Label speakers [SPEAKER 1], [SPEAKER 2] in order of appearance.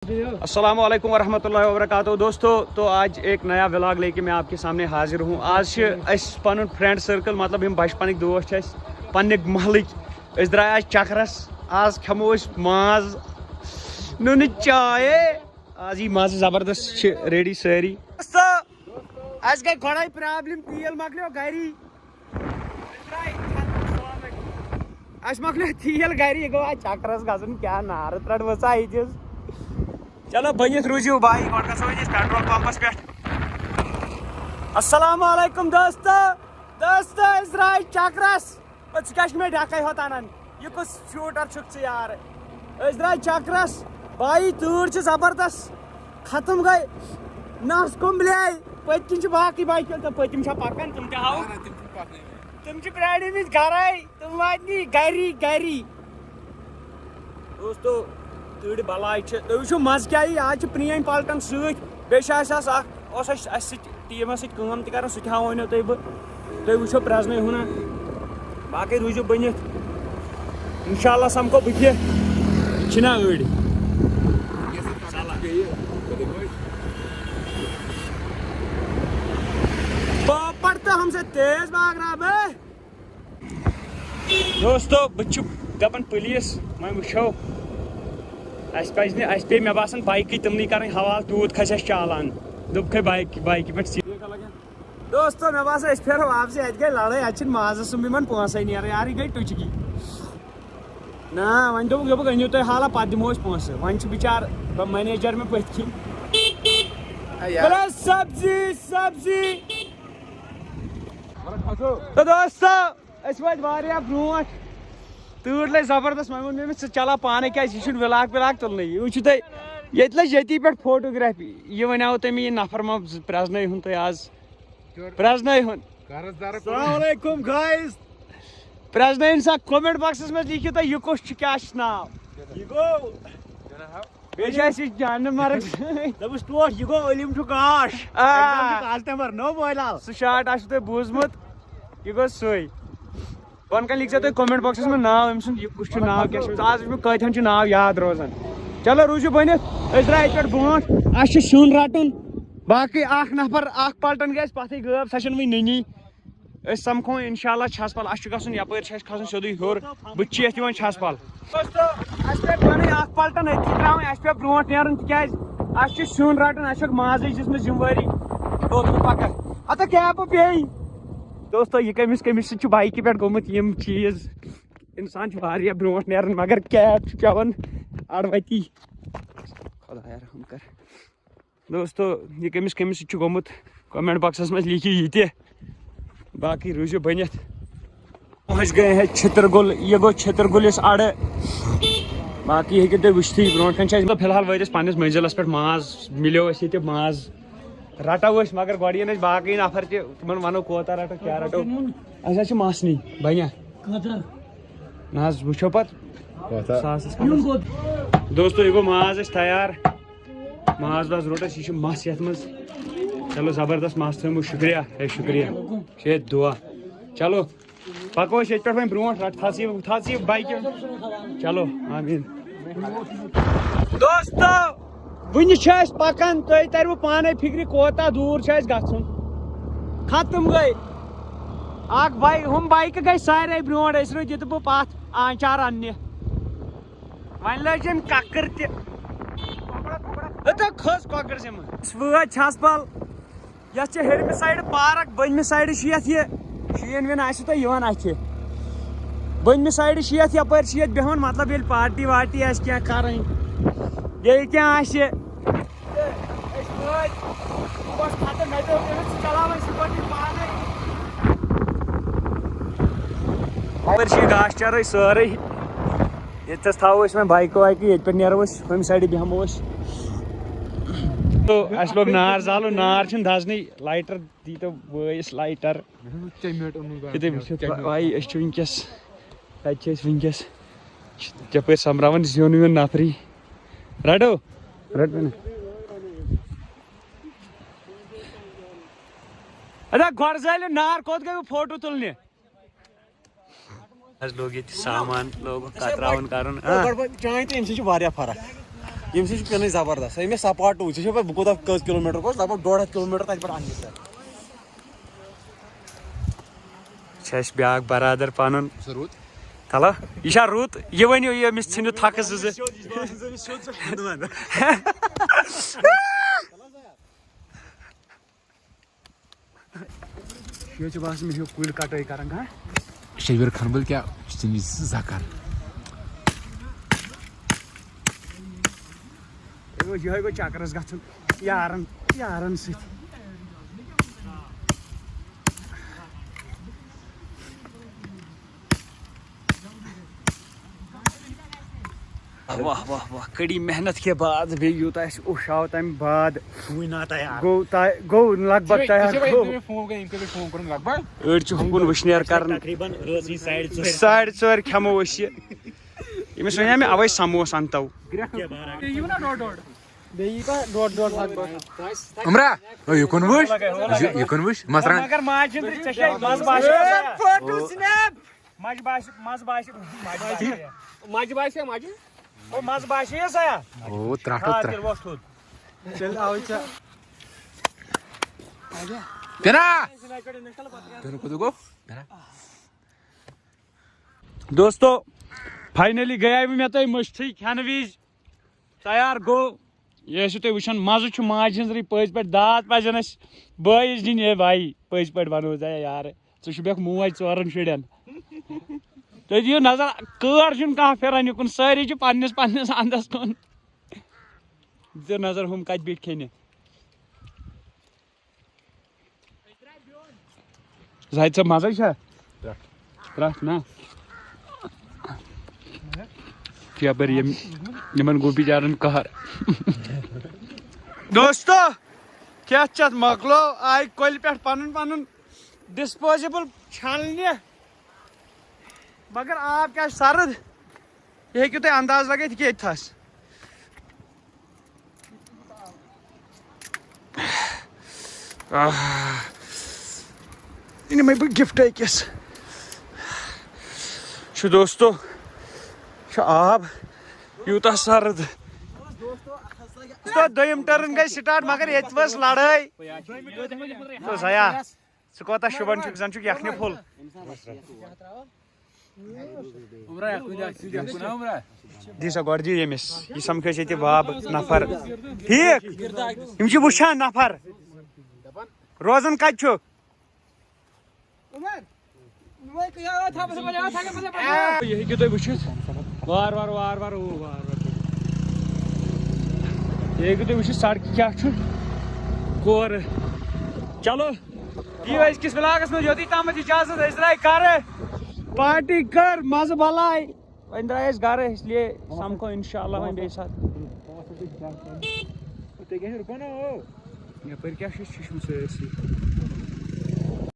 [SPEAKER 1] अस्सलाम वालेकुम वरहमतुल्लाहि वबरकातुहू। दोस्तों तो आज एक नया व्लॉग लेके मैं आपके सामने हाजिर हूँ। आज पन फ्रेंड सर्कल मतलब हम बचपन दोस्त पन्ने महल द्राय आज चकरस। आज खमो माज नुन चाय। आज ये माज जबरदस्त रेडी सारी। आज गई गोड़ाई प्रॉब्लम तेल मकलो गरी मकलो तेल गरी गो आज चकरस गन क्या नार त्रट वसा चलो बनित रूजियो भाई पेट्रोल पंपस पे। अस्सलाम वालेकुम दोस्तों इजराइल चकरस मे ढाई होत अनान यह कुछ शूटर छुक यार इजराइल चकरस भाई तूर जबरदस्त खत्म गई नस कुंबले पत्किन बाकी बाइक तो पतिम पकान तुम हाउ तुम प्राणी मे गर तुम वातनी गरी दोस्तों तड़ बलाय तुम मज क्या आज प्रेम पलटन टीम सम कर सह वन तुम वो प्रजन हुना बाकी रूजो बनित इंशाल्लाह समको बना अड़ पोपट तो हमसे तेज भाग रहा है। दोस्तों दपन पुलिस मैं वो पे मे बासन बाइक तमनी कर हवाल तूत खस चालान दुप बाइक पे दोस्तों मे बासन फेरो वापस अत गई लड़ाई अत माज सुन पोसै नीर यार यह गई टुचकी ना वन दोप अनु तुम हाला पे दिमो पोस वन बिचार मैनेजर में पत्किन सब्जी तो दोस्तों वो ब्रो तूर लगे जबरदस्त मैं वो चला पाने क्या व्लाग तुलन ये लज ये पे फोटोग्राफी यह वनो तुम यह नफर मा प्रजन हूं तुम आज प्रजन हूं प्रजन सा कमेंट बॉक्स में लिखिए तो यह कुछ क्या नाव जानवर यह गो अलिम काश नो बोल सह शार्ट तुम बूजमुत यह गो सही वन कन लिख तुम कमेंट बॉक्स में नाव अम कुछ नाव क्या आज कतन नाव याद रोजान। चलो रूजो बनित द्राय पे ब्रो सुन रटन बाकी नफर पलटन गई पथ गब सह वो ननी समखो इंशाल्लाह छसपल गन यपर खसन सोदी हर बत छसपल पे पलटन अथी त्रा पे ब्रो नीरन तक सुन रटन माज जिसमें जिम्मेवारी पकड़ अत क्या पे दोस्तों यह कमिस बाइक पे गोमुत यम चीज इंसान ब्रो नीरन मगर कैब पेवान अड़वती खुदा रहम कर। दोस्तों यह कमिस गोमुत कमेंट बॉक्स में लिखिए ये बाकी रूजो बनित पहुँच गए हैं छित्रगुल यह गो छित्रगुल अड़ बाकी हे तुम वुथी ब्रो कन फिलहाल वत पन्नस मंजिलस पे माज मिलो ये माज रटो मगर गोन बाकी नफर तुम वनो कोता रटो क्या रटो अस मसनी बनिया ना वो पे दोस्तों यह गो माज तैयार माज वाज रोट यह मस ये चलो जबरदस्त मस थो शुक्रिया शुक्रिया दुआ चलो पको ये पे ब्रो थी बाइक चलो आमीन। दोस्तों वन पकान तुम तरव पाने फिक्र कोता दूर गन खत्म गई हम बाइक गई सारे ब्रो रुत बह पथ आंचार अन्य वन लजन ककर खस ककर वो छसपल ये हेरम साइड पार्क बनम साइड शीन वीन आन अथ बनम साइड यपर बेहन मतलब ये पार्टी वार्टी क्या कर ये क्या गाश चार सारे ये थो मैं बाइक वाइक ये पे नीरो हम साइड बेहमो तो अस लोग नार जालो नार दजन लाइटर दी तो वस लाइटर भाई वनकस वनकस यप समरावन जोन वन नफरी रटो रट अदा गोरजाल नार कोत गए फोटो तुलने लोग ये सामान लोग कतरावन करन चाय तो अमि फर्क
[SPEAKER 2] یم سے پین زبردست میں سپاٹ ٹھیک بہ کوتہ کٔژ کلومیٹر گوس لگ بھگ 1.5 کلومیٹر تتہ پٮ۪ٹھ انمت
[SPEAKER 1] چھِ بیاکھ برادر پنُن
[SPEAKER 2] روٗد
[SPEAKER 1] تلو یہ چھا رُت یہ ؤنِو ییٚمِس ژھٕنِو تھکہٕ زٕ یہ باسان مےٚ چھُ کُلۍ کٹٲے کران
[SPEAKER 3] شبیر کھنبل کیا زکر
[SPEAKER 1] یہ گو چکرس گژھُن یارن سۭتۍ واہ واہ واہ کڑی محنت کے بعد بیٚیہِ یوٗتاہ اَسہِ اوٚش آو تمہِ بعد گوٚو لگ بگ تیار أڑۍ چھِ ہُم کُن وٕشنیر کران 4:30 کھٮ۪مو أسۍ یہِ ییٚمِس وَنیٛا مےٚ اَوَے سموس اَنتو
[SPEAKER 3] عمرا یکن وٕچھ مسران
[SPEAKER 1] مگر ماجہِ ہُنٛد ژےٚ چھے مزٕ باسے سیا
[SPEAKER 3] او ترٹو
[SPEAKER 1] تیٚلہِ آوٕے ژےٚ دوستو فائنلی گٔیے مےٚ تۄہہِ مٔشتھٕے کھٮ۪نہٕ وِزِ تیار گوٚو یہِ ٲسِو تُہۍ وٕچھان مزٕ چھُ ماجہِ ہٕنٛزرٕے پٔزۍ پٲٹھۍ داد پزن اَسہِ بٲیِس دِنۍ ہے بایی پٔزۍ پٲٹھۍ ونو ژےٚ یارٕ ژٕ چھُکھ موج 4 شُرٮ۪ن تُہۍ دِیِو نظر کٲر چھُنہٕ کانٛہہ پھِران یِکُن سٲری چھِ پننِس انٛدس کُن دِیِو نظر ہُم کتہِ بیٖٹھۍ کھٮ۪نہِ زاہد ژےٚ مزے چھا ترٛٹھ نا یپٲرۍ یِمن گوٚو بِچارن قہر دوستو کھٮ۪تھ چٮ۪تھ مۄکلو آیہِ کۄلہِ پٮ۪ٹھ پنُن ڈسپوزیبل چھلنہِ مگر آب کیٛاہ چھُ سرد یہِ ہیٚکِو تُہۍ انداز لگٲیِتھ یہِ کیٛاہ تھس یہِ نِمے بہٕ گفٹ أکِس چھُ دوستو چھُ آب یوٗتاہ سرد دوٚیِم ٹٔرٕن گٔے سٹارٹ مگر ییٚتہِ ؤژھ لڑٲے زیا ژٕ کوتاہ شوٗبان چھُکھ زن چھُکھ یکھنہِ پھوٚل دی سا گۄڈٕ دِ ییٚمِس یہِ سمکھِ أسۍ ییٚتہِ وابہٕ نفر ٹھیٖک یِم چھِ وٕچھان نفر روزان کتہِ چھُکھ یہِ ہیٚکِو تُہۍ وٕچھِتھ وار وار یہِ ہیٚکِو تُہۍ وٕچھِتھ سڑکہِ کیٛاہ چھُ کورٕ چلو دِیِو أزکِس ولاگس منٛز یوٚتُے تامتھ اِجازت أسۍ درٛاے گرٕ پارٹی کٔر مزٕ بلاے وۄنۍ درٛاے أسۍ گرٕ اس لیے سمکھو انشاء اللہ وۄنۍ بیٚیہِ ساتہٕ یپٲرۍ کیٛاہ چھُ شِشُر سٲرسٕے